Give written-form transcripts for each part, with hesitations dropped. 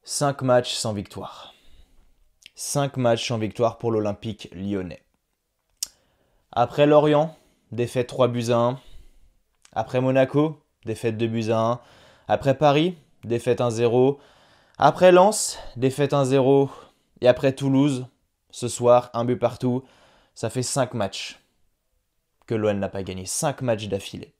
5 matchs sans victoire. 5 matchs sans victoire pour l'Olympique lyonnais. Après Lorient, défaite 3-1. Après Monaco, défaite 2-1. Après Paris, défaite 1-0. Après Lens, défaite 1-0. Et après Toulouse, ce soir, un but partout. Ça fait 5 matchs que l'OL n'a pas gagné. 5 matchs d'affilée.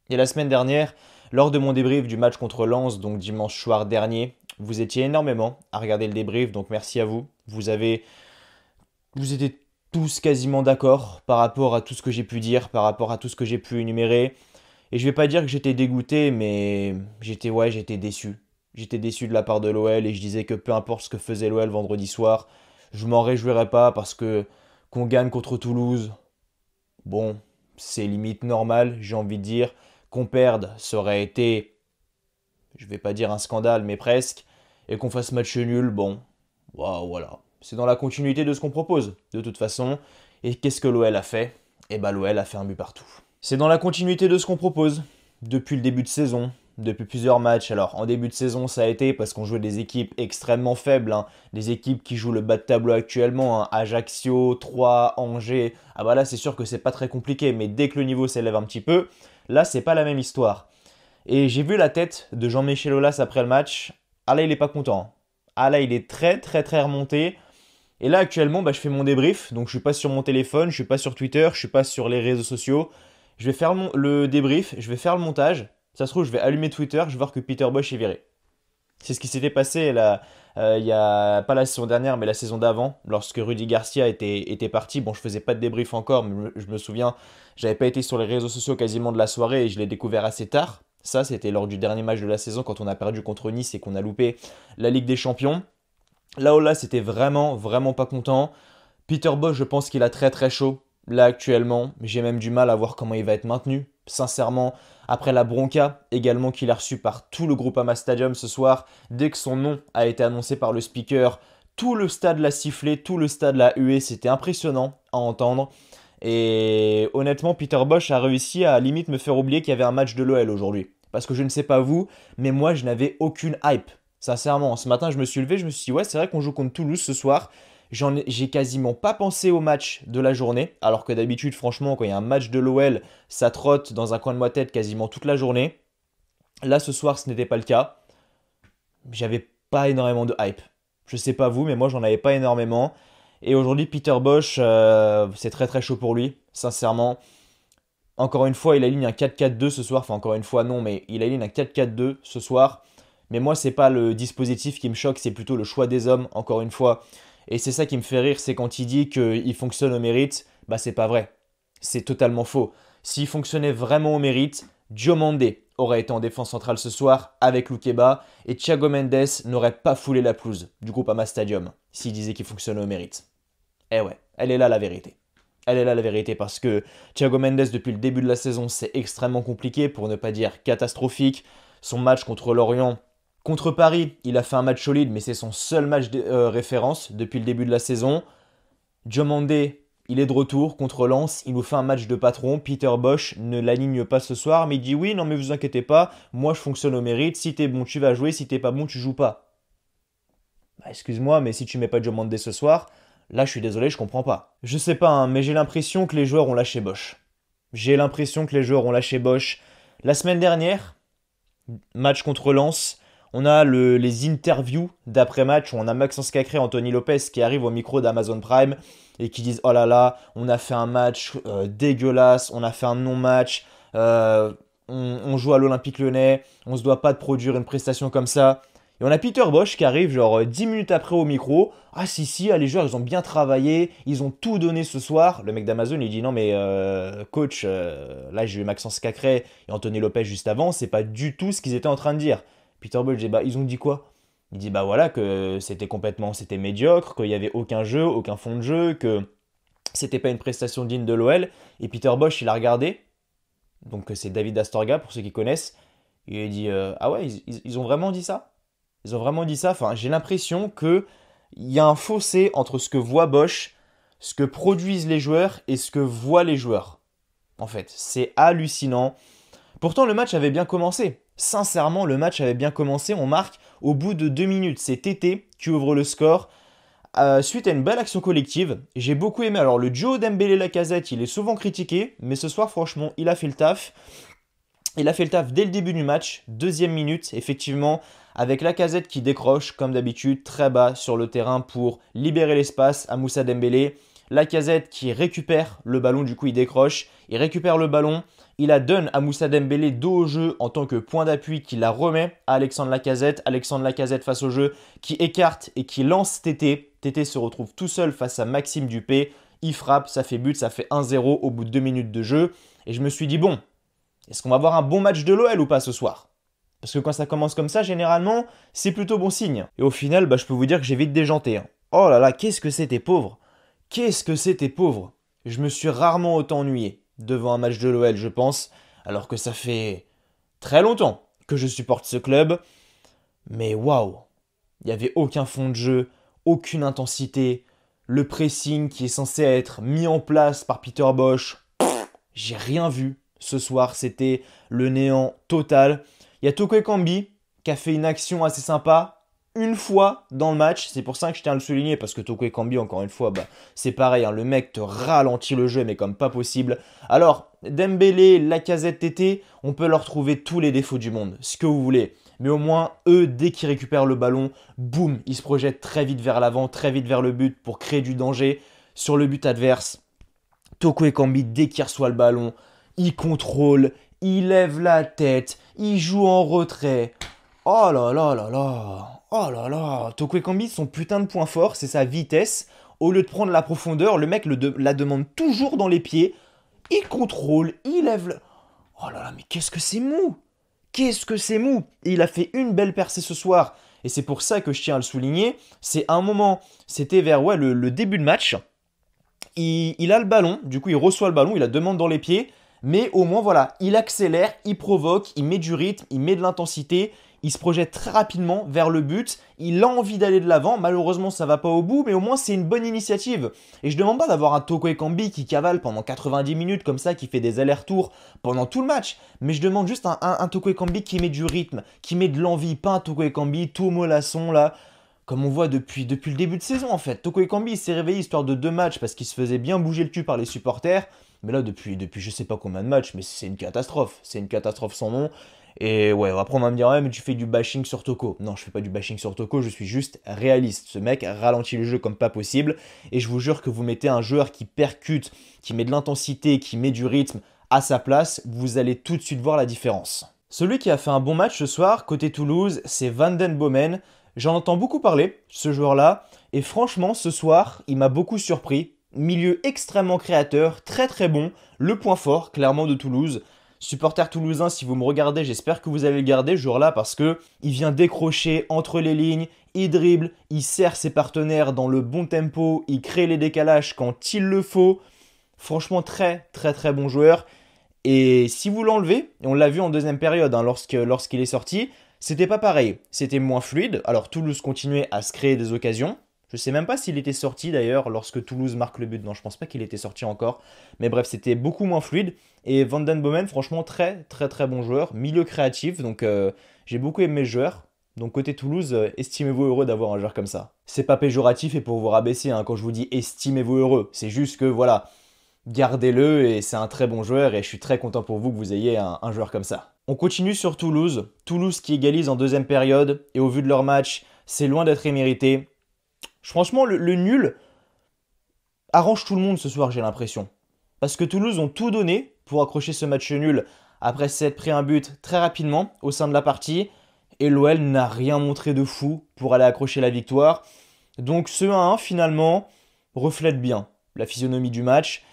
Et la semaine dernière, lors de mon débrief du match contre Lens, donc dimanche soir dernier, vous étiez énormément à regarder le débrief, donc merci à vous. Vous étiez tous quasiment d'accord par rapport à tout ce que j'ai pu dire, par rapport à tout ce que j'ai pu énumérer. Et je vais pas dire que j'étais dégoûté, mais j'étais déçu. J'étais déçu de la part de l'OL et je disais que peu importe ce que faisait l'OL vendredi soir, je m'en réjouirais pas parce que qu'on gagne contre Toulouse, bon, c'est limite normal, j'ai envie de dire. Qu'on perde, ça aurait été, je vais pas dire un scandale, mais presque. Et qu'on fasse match nul, bon, waouh, voilà. C'est dans la continuité de ce qu'on propose, de toute façon. Et qu'est-ce que l'OL a fait? Eh ben l'OL a fait un but partout. C'est dans la continuité de ce qu'on propose, depuis le début de saison, depuis plusieurs matchs. Alors en début de saison ça a été parce qu'on jouait des équipes extrêmement faibles, hein. Des équipes qui jouent le bas de tableau actuellement, hein. Ajaccio, Troyes, Angers. Ah bah là c'est sûr que c'est pas très compliqué, mais dès que le niveau s'élève un petit peu, là c'est pas la même histoire. Et j'ai vu la tête de Jean-Michel Aulas après le match. Ah là, il est pas content. Ah là, il est très très très remonté. Et là, actuellement, je fais mon débrief. Donc, je suis pas sur mon téléphone, je suis pas sur Twitter, je suis pas sur les réseaux sociaux. Je vais faire le débrief, je vais faire le montage. Ça se trouve, je vais allumer Twitter, je vais voir que Peter Bosch est viré. C'est ce qui s'était passé là, il y a pas la saison dernière, mais la saison d'avant, lorsque Rudy Garcia était parti. Bon, je faisais pas de débrief encore, mais je me souviens, j'avais pas été sur les réseaux sociaux quasiment de la soirée et je l'ai découvert assez tard. Ça, c'était lors du dernier match de la saison quand on a perdu contre Nice et qu'on a loupé la Ligue des Champions. Là, oh là, c'était vraiment, vraiment pas content. Peter Bosz, je pense qu'il a très très chaud. Là, actuellement, j'ai même du mal à voir comment il va être maintenu. Sincèrement, après la bronca également qu'il a reçue par tout le Groupama Stadium ce soir, dès que son nom a été annoncé par le speaker, tout le stade l'a sifflé, tout le stade l'a hué. C'était impressionnant à entendre. Et honnêtement, Peter Bosz a réussi à limite me faire oublier qu'il y avait un match de l'OL aujourd'hui. Parce que je ne sais pas vous, mais moi je n'avais aucune hype. Sincèrement, ce matin je me suis levé, je me suis dit ouais c'est vrai qu'on joue contre Toulouse ce soir. J'ai quasiment pas pensé au match de la journée, alors que d'habitude franchement quand il y a un match de l'OL, ça trotte dans un coin de ma tête quasiment toute la journée. Là ce soir ce n'était pas le cas. J'avais pas énormément de hype. Je sais pas vous, mais moi j'en avais pas énormément. Et aujourd'hui Peter Bosz, c'est très très chaud pour lui, sincèrement. Encore une fois, il aligne un 4-4-2 ce soir. Enfin, encore une fois, non, mais il aligne un 4-4-2 ce soir. Mais moi, c'est pas le dispositif qui me choque, c'est plutôt le choix des hommes, encore une fois. Et c'est ça qui me fait rire, c'est quand il dit qu'il fonctionne au mérite, bah c'est pas vrai. C'est totalement faux. S'il fonctionnait vraiment au mérite, Diomandé aurait été en défense centrale ce soir avec Loukeba et Thiago Mendes n'aurait pas foulé la pelouse du groupe Ama Stadium s'il disait qu'il fonctionnait au mérite. Eh ouais, elle est là la vérité. Elle est là la vérité parce que Thiago Mendes depuis le début de la saison c'est extrêmement compliqué pour ne pas dire catastrophique. Son match contre Lorient, contre Paris, il a fait un match solide mais c'est son seul match de référence depuis le début de la saison. Diomandé, il est de retour contre Lens, il nous fait un match de patron. Peter Bosz ne l'aligne pas ce soir mais il dit oui non mais vous inquiétez pas, moi je fonctionne au mérite, si t'es bon tu vas jouer, si t'es pas bon tu joues pas. Bah, excuse-moi mais si tu mets pas Diomandé ce soir, là, je suis désolé, je comprends pas. Je sais pas, hein, mais j'ai l'impression que les joueurs ont lâché Bosch. J'ai l'impression que les joueurs ont lâché Bosch. La semaine dernière, match contre Lens, on a les interviews d'après-match où on a Maxence Cacré et Anthony Lopez qui arrivent au micro d'Amazon Prime et qui disent oh là là, on a fait un match dégueulasse, on a fait un non-match, on joue à l'Olympique Lyonnais, on se doit pas de produire une prestation comme ça. Et on a Peter Bosz qui arrive genre 10 minutes après au micro. Ah si si, les joueurs ils ont bien travaillé, ils ont tout donné ce soir. Le mec d'Amazon il dit non mais coach, là j'ai eu Maxence Cacré et Anthony Lopez juste avant, c'est pas du tout ce qu'ils étaient en train de dire. Peter Bosz dit bah ils ont dit quoi? Il dit bah voilà que c'était médiocre, qu'il y avait aucun jeu, aucun fond de jeu, que c'était pas une prestation digne de l'OL. Et Peter Bosz il a regardé, donc c'est David Astorga pour ceux qui connaissent, et il dit ah ouais ils ont vraiment dit ça? Ils ont vraiment dit ça. Enfin, j'ai l'impression qu'il y a un fossé entre ce que voit Bosch, ce que produisent les joueurs et ce que voient les joueurs. En fait, c'est hallucinant. Pourtant, le match avait bien commencé. Sincèrement, le match avait bien commencé. On marque Au bout de 2 minutes, c'est Tété qui ouvre le score. Suite à une belle action collective, j'ai beaucoup aimé. Alors le duo Dembélé-Lacazette, il est souvent critiqué, mais ce soir, franchement, il a fait le taf. Il a fait le taf dès le début du match, deuxième minute, effectivement, avec Lacazette qui décroche, comme d'habitude, très bas sur le terrain pour libérer l'espace à Moussa Dembélé. Lacazette qui récupère le ballon, du coup il décroche, il récupère le ballon, il la donne à Moussa Dembélé dos au jeu en tant que point d'appui qui la remet à Alexandre Lacazette. Alexandre Lacazette face au jeu qui écarte et qui lance Tété. Tété se retrouve tout seul face à Maxime Dupé. Il frappe, ça fait but, ça fait 1-0 au bout de 2 minutes de jeu. Et je me suis dit, bon, est-ce qu'on va avoir un bon match de l'OL ou pas ce soir? Parce que quand ça commence comme ça, généralement, c'est plutôt bon signe. Et au final, je peux vous dire que j'ai vite déjanté. Hein. Oh là là, qu'est-ce que c'était pauvre! Qu'est-ce que c'était pauvre! Je me suis rarement autant ennuyé devant un match de l'OL, je pense, alors que ça fait très longtemps que je supporte ce club. Mais waouh! Il n'y avait aucun fond de jeu, aucune intensité. Le pressing qui est censé être mis en place par Peter Bosz, j'ai rien vu. Ce soir, c'était le néant total. Il y a Toko Ekambi qui a fait une action assez sympa une fois dans le match. C'est pour ça que je tiens à le souligner parce que Toko Ekambi, encore une fois, c'est pareil. Hein, le mec te ralentit le jeu, mais comme pas possible. Alors, Dembélé, Lacazette, Tété, on peut leur trouver tous les défauts du monde, ce que vous voulez. Mais au moins, eux, dès qu'ils récupèrent le ballon, boum, ils se projettent très vite vers l'avant, très vite vers le but pour créer du danger sur le but adverse. Toko Ekambi, dès qu'il reçoit le ballon, il contrôle, il lève la tête, il joue en retrait. Oh là là là là, oh là là. Toko Ekambi, son putain de point fort, c'est sa vitesse. Au lieu de prendre la profondeur, le mec la demande toujours dans les pieds. Il contrôle, il lève le... Oh là là, mais qu'est-ce que c'est mou! Qu'est-ce que c'est mou! Et il a fait une belle percée ce soir. Et c'est pour ça que je tiens à le souligner. C'est un moment, c'était vers le début de match. Il a le ballon, du coup il reçoit le ballon, il la demande dans les pieds, mais au moins voilà, il accélère, il provoque, il met du rythme, il met de l'intensité, il se projette très rapidement vers le but, il a envie d'aller de l'avant, malheureusement ça va pas au bout, mais au moins c'est une bonne initiative. Et je demande pas d'avoir un Toko Ekambi qui cavale pendant 90 minutes comme ça, qui fait des allers-retours pendant tout le match, mais je demande juste un Toko Ekambi qui met du rythme, qui met de l'envie, pas un Toko Ekambi tout mollasson là, comme on voit depuis le début de saison en fait. Toko Ekambi s'est réveillé histoire de 2 matchs parce qu'il se faisait bien bouger le cul par les supporters. Mais là, depuis je sais pas combien de matchs, mais c'est une catastrophe. C'est une catastrophe sans nom. Et ouais, après on va me dire, ouais, mais tu fais du bashing sur Toko. Non, je fais pas du bashing sur Toko, je suis juste réaliste. Ce mec ralentit le jeu comme pas possible. Et je vous jure que vous mettez un joueur qui percute, qui met de l'intensité, qui met du rythme à sa place, vous allez tout de suite voir la différence. Celui qui a fait un bon match ce soir, côté Toulouse, c'est Van Den Bomen. J'en entends beaucoup parler, ce joueur-là, et franchement, ce soir, il m'a beaucoup surpris. Milieu extrêmement créateur, très très bon, le point fort, clairement, de Toulouse. Supporter toulousain, si vous me regardez, j'espère que vous allez le garder ce jour-là parce que il vient décrocher entre les lignes, il dribble, il sert ses partenaires dans le bon tempo, il crée les décalages quand il le faut. Franchement, très très très bon joueur. Et si vous l'enlevez, et on l'a vu en deuxième période hein, lorsqu'il est sorti, c'était pas pareil, c'était moins fluide. Alors Toulouse continuait à se créer des occasions. Je sais même pas s'il était sorti d'ailleurs lorsque Toulouse marque le but. Non, je pense pas qu'il était sorti encore. Mais bref, c'était beaucoup moins fluide. Et Van Den Bomen, franchement, très très très bon joueur. Milieu créatif, donc j'ai beaucoup aimé ce joueur. Donc côté Toulouse, estimez-vous heureux d'avoir un joueur comme ça. C'est pas péjoratif et pour vous rabaisser hein, quand je vous dis estimez-vous heureux. C'est juste que voilà, gardez-le et c'est un très bon joueur et je suis très content pour vous que vous ayez un joueur comme ça. On continue sur Toulouse. Toulouse qui égalise en deuxième période et au vu de leur match, c'est loin d'être immérité. Franchement, le nul arrange tout le monde ce soir, j'ai l'impression. Parce que Toulouse ont tout donné pour accrocher ce match nul après s'être pris un but très rapidement au sein de la partie. Et l'OL n'a rien montré de fou pour aller accrocher la victoire. Donc ce 1-1 finalement reflète bien la physionomie du match.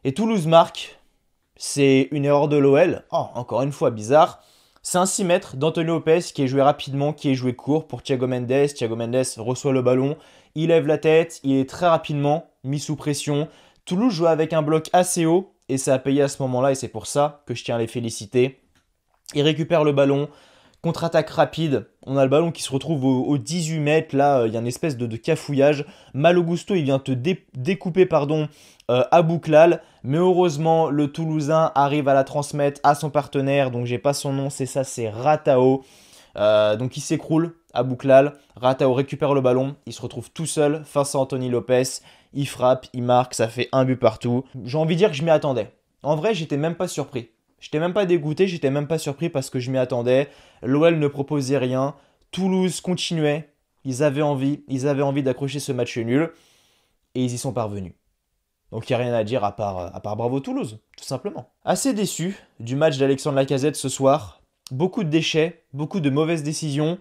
Et Toulouse marque. C'est une erreur de l'OL. Oh, encore une fois, bizarre. C'est un 6 mètres d'Anthony Lopez qui est joué rapidement, qui est joué court pour Thiago Mendes. Thiago Mendes reçoit le ballon, il lève la tête, il est très rapidement mis sous pression. Toulouse joue avec un bloc assez haut et ça a payé à ce moment-là et c'est pour ça que je tiens à les féliciter. Il récupère le ballon, contre-attaque rapide, on a le ballon qui se retrouve au 18 mètres, là il y a une espèce de cafouillage. Malo Gusto il vient te découper à Bouklal, mais heureusement le Toulousain arrive à la transmettre à son partenaire, donc j'ai pas son nom, c'est Ratao. Donc il s'écroule à Bouklal. Ratao récupère le ballon, il se retrouve tout seul face à Anthony Lopez. Il frappe, il marque, ça fait un but partout. J'ai envie de dire que je m'y attendais. En vrai, j'étais même pas surpris. J'étais même pas dégoûté, j'étais même pas surpris parce que je m'y attendais. L'OL ne proposait rien. Toulouse continuait. Ils avaient envie d'accrocher ce match nul. Et ils y sont parvenus. Donc il n'y a rien à dire à part bravo Toulouse, tout simplement. Assez déçu du match d'Alexandre Lacazette ce soir. Beaucoup de déchets, beaucoup de mauvaises décisions.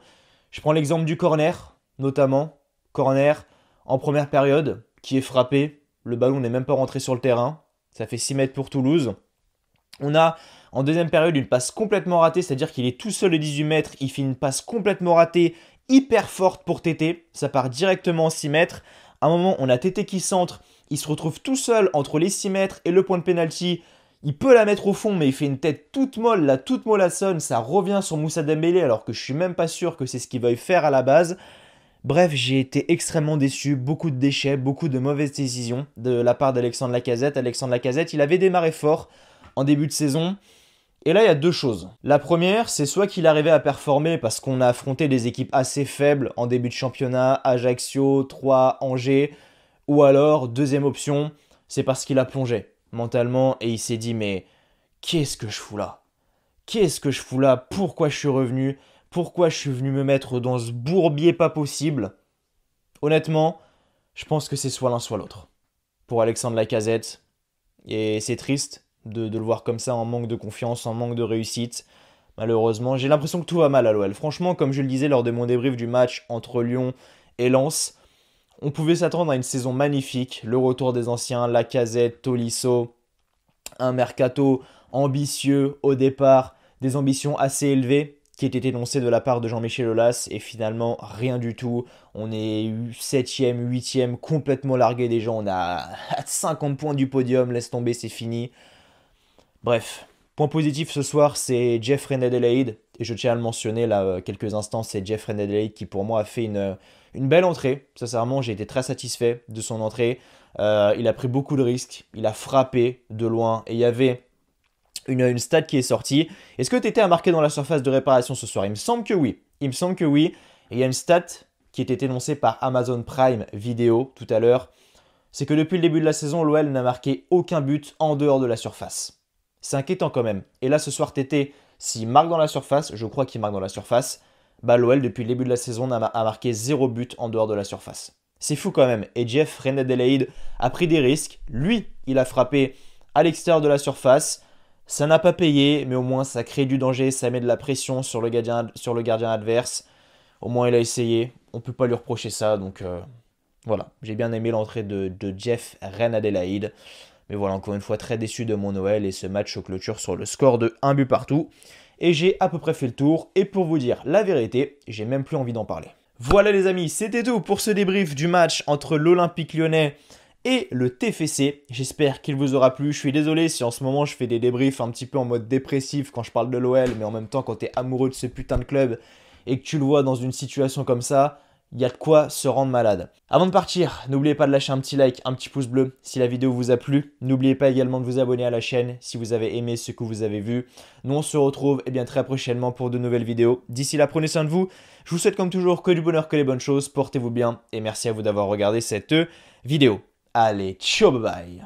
Je prends l'exemple du corner, notamment. Corner en première période, qui est frappé. Le ballon n'est même pas rentré sur le terrain. Ça fait 6 mètres pour Toulouse. On a en deuxième période une passe complètement ratée, c'est-à-dire qu'il est tout seul au 18 mètres. Il fait une passe complètement ratée, hyper forte pour Tété. Ça part directement en 6 mètres. À un moment, on a Tété qui centre. Il se retrouve tout seul entre les 6 mètres et le point de pénalty. Il peut la mettre au fond, mais il fait une tête toute molle, là, toute mollassonne. Ça revient sur Moussa Dembélé, alors que je suis même pas sûr que c'est ce qu'il veuille faire à la base. Bref, j'ai été extrêmement déçu. Beaucoup de déchets, beaucoup de mauvaises décisions de la part d'Alexandre Lacazette. Alexandre Lacazette, il avait démarré fort en début de saison. Et là, il y a deux choses. La première, c'est soit qu'il arrivait à performer parce qu'on a affronté des équipes assez faibles en début de championnat, Ajaccio, Troyes, Angers, ou alors, deuxième option, c'est parce qu'il a plongé mentalement et il s'est dit mais qu'est-ce que je fous là? Qu'est-ce que je fous là? Pourquoi je suis revenu? Pourquoi je suis venu me mettre dans ce bourbier pas possible? Honnêtement, je pense que c'est soit l'un soit l'autre. Pour Alexandre Lacazette, et c'est triste de le voir comme ça en manque de confiance, en manque de réussite. Malheureusement, j'ai l'impression que tout va mal à l'OL. Franchement, comme je le disais lors de mon débrief du match entre Lyon et Lens, on pouvait s'attendre à une saison magnifique, le retour des anciens, Lacazette, Tolisso, un mercato ambitieux au départ, des ambitions assez élevées qui étaient énoncées de la part de Jean-Michel Aulas et finalement rien du tout. On est 7ème, 8ème, complètement largué des gens, on a 50 points du podium, laisse tomber, c'est fini. Bref, point positif ce soir, c'est Jeffrey Adelaide. Et je tiens à le mentionner là quelques instants, c'est Jeffrey Adelaide qui pour moi a fait une belle entrée. Sincèrement, j'ai été très satisfait de son entrée. Il a pris beaucoup de risques, il a frappé de loin. Et il y avait une stat qui est sortie. Est-ce que tu étais à marquer dans la surface de réparation ce soir? Il me semble que oui. Il me semble que oui. Et il y a une stat qui était énoncée par Amazon Prime Vidéo tout à l'heure. C'est que depuis le début de la saison, l'OL n'a marqué aucun but en dehors de la surface. C'est inquiétant quand même. Et là, ce soir, Tété, s'il marque dans la surface, je crois qu'il marque dans la surface, bah l'OL, depuis le début de la saison, a marqué 0 but en dehors de la surface. C'est fou quand même. Et Jeff Renadelaide a pris des risques. Lui, il a frappé à l'extérieur de la surface. Ça n'a pas payé, mais au moins ça crée du danger, ça met de la pression sur le gardien adverse. Au moins, il a essayé. On ne peut pas lui reprocher ça. Donc voilà, j'ai bien aimé l'entrée de Jeff Renadelaide. Mais voilà, encore une fois, très déçu de mon Noël et ce match se clôture sur le score de 1 but partout. Et j'ai à peu près fait le tour. Et pour vous dire la vérité, j'ai même plus envie d'en parler. Voilà les amis, c'était tout pour ce débrief du match entre l'Olympique Lyonnais et le TFC. J'espère qu'il vous aura plu. Je suis désolé si en ce moment je fais des débriefs un petit peu en mode dépressif quand je parle de l'OL. Mais en même temps, quand tu es amoureux de ce putain de club et que tu le vois dans une situation comme ça, il y a de quoi se rendre malade. Avant de partir, n'oubliez pas de lâcher un petit like, un petit pouce bleu si la vidéo vous a plu. N'oubliez pas également de vous abonner à la chaîne si vous avez aimé ce que vous avez vu. Nous on se retrouve bien très prochainement pour de nouvelles vidéos. D'ici là, prenez soin de vous. Je vous souhaite comme toujours que du bonheur, que les bonnes choses. Portez-vous bien et merci à vous d'avoir regardé cette vidéo. Allez, ciao, bye bye.